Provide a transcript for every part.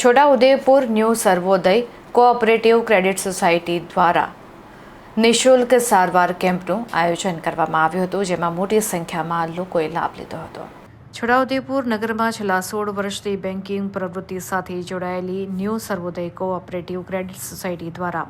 Chhota Udepur new સર્વોદય cooperative credit society દ્વારા નિઃશુલ્ક સારવાર કેમ્પનું આયોજન કરવામાં આવ્યું હતું, જેમાં મોટી સંખ્યામાં લોકોએ લાભ લીધો હતો. છોટાઉદેપુર નગરમાં છેલ્લા 16 વર્ષથી બેન્કિંગ પ્રવૃત્તિ સાથે જોડાયેલી ન્યૂ સર્વોદય કોઓપરેટિવ ક્રેડિટ સોસાયટી દ્વારા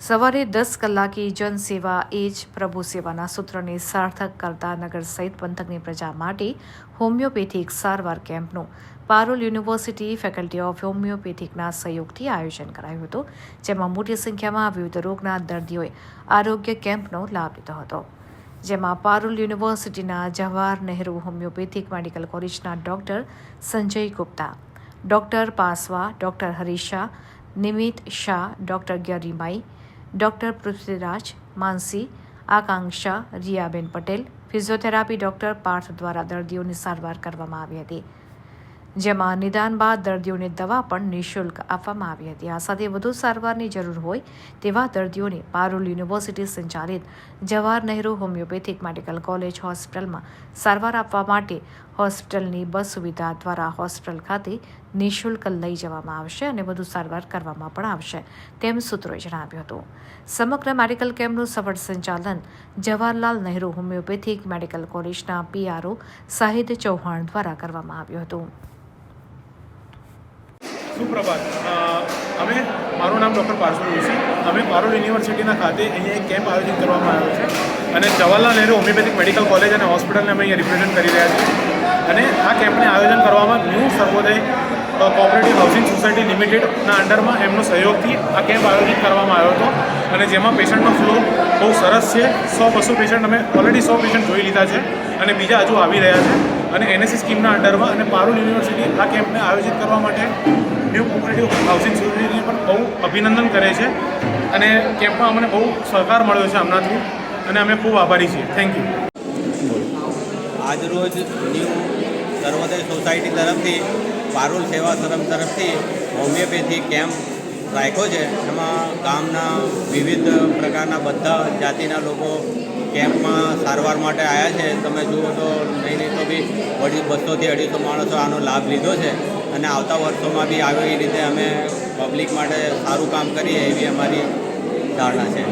સવારે 10 કલાકે જનસેવા એ જ પ્રભુ સેવાના સૂત્રને સાર્થક કરતા નગર સહિત પંથકની પ્રજા માટે હોમિયોપેથિક સારવાર કેમ્પનું પારુલ યુનિવર્સિટી ફેકલ્ટી ઓફ હોમિયોપેથિકના સહયોગથી આયોજન કરાયું હતું, જેમાં મોટી સંખ્યામાં વિવિધ રોગના દર્દીઓએ આરોગ્ય કેમ્પનો લાભ લીધો હતો. જેમાં પારુલ યુનિવર્સિટીના જવાહર નહેરુ હોમિયોપેથિક મેડિકલ કોલેજના ડૉક્ટર સંજય ગુપ્તા, ડૉક્ટર પાસવા, ડૉક્ટર હરીશ શાહ, નિમિત શાહ, ડૉક્ટર ગરિમાઈ, ડૉક્ટર પૃથ્વીરાજ, માનસી, આકાંક્ષા, રિયાબેન પટેલ, ફિઝિયોથેરાપી ડૉક્ટર પાર્થ દ્વારા દર્દીઓની સારવાર કરવામાં આવી હતી, જેમાં નિદાન બાદ દર્દીઓને દવા પણ નિઃશુલ્ક આપવામાં આવી હતી. આ સાથે વધુ સારવારની જરૂર હોય તેવા દર્દીઓને પારુલ યુનિવર્સિટી સંચાલિત Jawahar Nehru homeopathic medical college હોસ્પિટલમાં સારવાર આપવા માટે હોસ્પિટલની બસ સુવિધા દ્વારા હોસ્પિટલ ખાતે નિઃશુલ્ક લઈ જવામાં આવશે અને વધુ સારવાર કરવામાં પણ આવશે, તેમ સૂત્રોએ જણાવ્યું હતું. સમગ્ર મેડિકલ કેમ્પનું સફળ સંચાલન જવાહરલાલ નહેરુ હોમિયોપેથિક મેડિકલ કોલેજના PRO શાહિદ ચૌહાણ દ્વારા કરવામાં આવ્યું હતું. સુપ્રભાત. મારું નામ ડૉક્ટર પાર્સલ જોશી. અમે પારુલ યુનિવર્સિટીના ખાતે અહીંયા એક કેમ્પ આયોજિત કરવામાં આવ્યો છે અને Jawaharlal Nehru homeopathic medical college અને હોસ્પિટલને અમે અહીંયા રિપ્રેઝેન્ટ કરી રહ્યા છીએ. અને આ કેમ્પને આયોજન કરવામાં ન્યૂ સર્વોદય કોઓપરેટિવ હાઉસિંગ સોસાયટી લિમિટેડના અંડરમાં એમનો સહયોગથી આ કેમ્પ આયોજિત કરવામાં આવ્યો હતો અને જેમાં પેશન્ટનો ફ્લો બહુ સરસ છે. 100-200 પેશન્ટ અમે ઓલરેડી 100 પેશન્ટ જોઈ લીધા છે અને બીજા હજુ આવી રહ્યા છે. અને NSC સ્કીમના અંડરમાં અને પારુલ યુનિવર્સિટી આ કેમ્પને આયોજિત કરવા માટે ન્યૂ કોઓપરેટિવ હાઉસિંગ સોસાયટીને પણ બહુ અભિનંદન કરે છે અને કેમ્પમાં અમને બહુ સહકાર મળ્યો છે આમનાથી અને અમે ખૂબ આભારી છીએ. Thank you. આજરોજ ન્યૂ સર્વોદય સોસાયટી તરફથી પારુલ સેવાશ્રમ તરફથી હોમિયોપેથી કેમ્પ રાખ્યો છે. એમાં ગામના વિવિધ પ્રકારના બધા જાતિના લોકો કેમ્પમાં સારવાર માટે આવ્યા છે. તમે જુઓ તો નહીં તો બી 200-250 માણસો આનો લાભ લીધો છે અને આવતા વર્ષોમાં બી આવી રીતે અમે પબ્લિક માટે સારું કામ કરીએ એવી અમારી ધારણા છે.